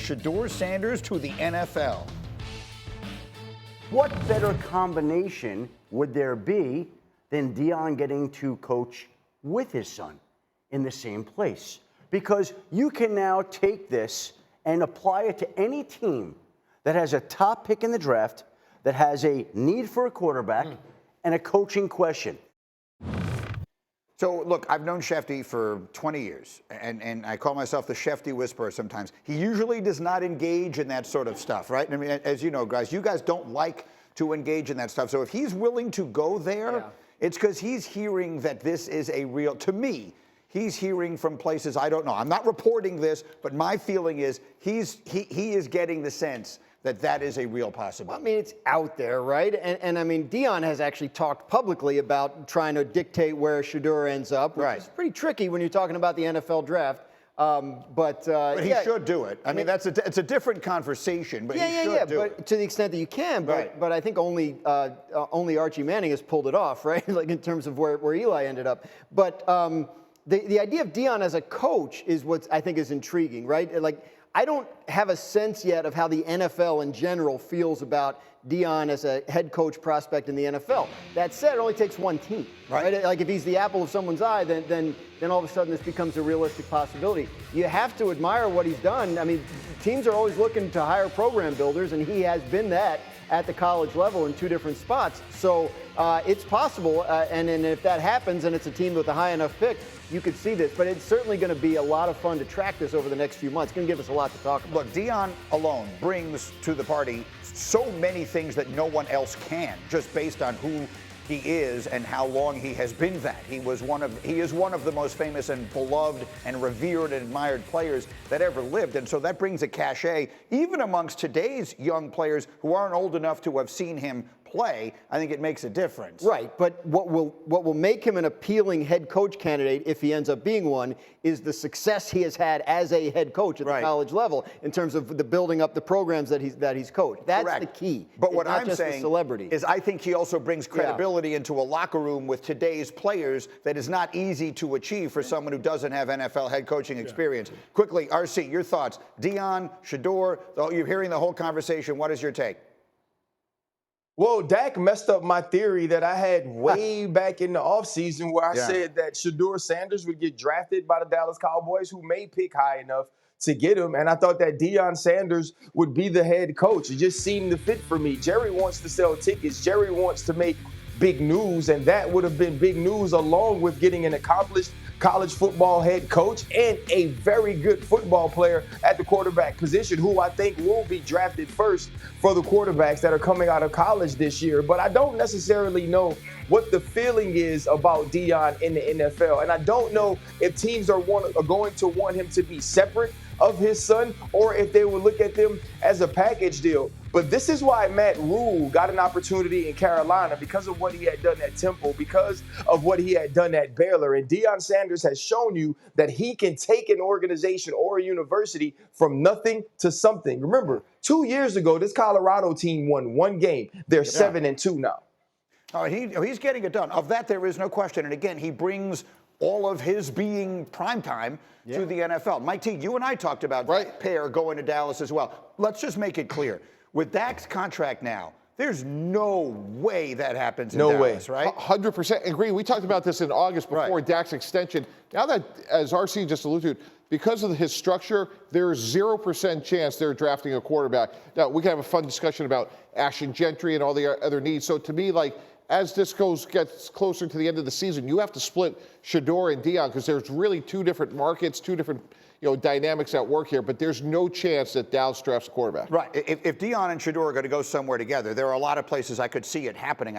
Shedeur Sanders to the NFL. What better combination would there be than Deion getting to coach with his son in the same place? Because you can now take this and apply it to any team that has a top pick in the draft, that has a need for a quarterback, and a coaching question. So, look, I've known Shefty for 20 years, and I call myself the Shefty Whisperer sometimes. He usually does not engage in that sort of stuff, right? I mean, as you know, guys, you guys don't like to engage in that stuff. So if he's willing to go there, it's because he's hearing that this is a real, to me, he's hearing from places I don't know. I'm not reporting this, but my feeling is he is getting the sense that that is a real possibility. I mean, it's out there, right? And I mean, Deion has actually talked publicly about trying to dictate where Shedeur ends up, which is pretty tricky when you're talking about the NFL draft. But he should do it. I mean, it's a different conversation, but he should do it. But to the extent that you can. But I think only Archie Manning has pulled it off, right? Like in terms of where Eli ended up. But the idea of Deion as a coach is what I think is intriguing, right? Like, I don't have a sense yet of how the NFL in general feels about Deion as a head coach prospect in the NFL. That said, it only takes one team, right? Like if he's the apple of someone's eye, then all of a sudden this becomes a realistic possibility. You have to admire what he's done. I mean, teams are always looking to hire program builders, and he has been that at the college level in two different spots. So it's possible, and if that happens and it's a team with a high enough pick, you could see this. But it's certainly going to be a lot of fun to track this over the next few months. It's going to give us a lot to talk about. Look, Deion alone brings to the party so many things that no one else can, just based on who he is and how long he has been that. He is one of the most famous and beloved and revered and admired players that ever lived. And so that brings a cachet, even amongst today's young players who aren't old enough to have seen him play. I think it makes a difference. Right, but what will make him an appealing head coach candidate, if he ends up being one, is the success he has had as a head coach at the college level in terms of the building up the programs that he's coached. That's the key. But what I'm saying is I think he also brings credibility into a locker room with today's players that is not easy to achieve for someone who doesn't have NFL head coaching experience. Quickly, RC, your thoughts. Deion, Shedeur, you're hearing the whole conversation. What is your take? Well, Dak messed up my theory that I had way back in the offseason where I said that Shedeur Sanders would get drafted by the Dallas Cowboys, who may pick high enough to get him. And I thought that Deion Sanders would be the head coach. It just seemed to fit for me. Jerry wants to sell tickets. Jerry wants to make big news, and that would have been big news along with getting an accomplished college football head coach and a very good football player at the quarterback position, who I think will be drafted first for the quarterbacks that are coming out of college this year. But I don't necessarily know what the feeling is about Deion in the NFL. And I don't know if teams are going to want him to be separate of his son, or if they would look at them as a package deal. But this is why Matt Rule got an opportunity in Carolina, because of what he had done at Temple, because of what he had done at Baylor. And Deion Sanders has shown you that he can take an organization or a university from nothing to something. Remember, 2 years ago, this Colorado team won one game. They're 7-2 now. Oh, he's getting it done. Of that, there is no question. And again, he brings all of his being primetime to the NFL. Mike T, you and I talked about that pair going to Dallas as well. Let's just make it clear. With Dak's contract now, there's no way that happens in Dallas, right? 100% agree. We talked about this in August before Dak's extension. Now that, as RC just alluded to, because of his structure, there's 0% chance they're drafting a quarterback. Now, we can have a fun discussion about Ashton Gentry and all the other needs. So to me, like, as this gets closer to the end of the season, you have to split Shedeur and Deion, because there's really two different markets, two different dynamics at work here, but there's no chance that Dallas drafts a quarterback. Right. If Deion and Shedeur are going to go somewhere together, there are a lot of places I could see it happening.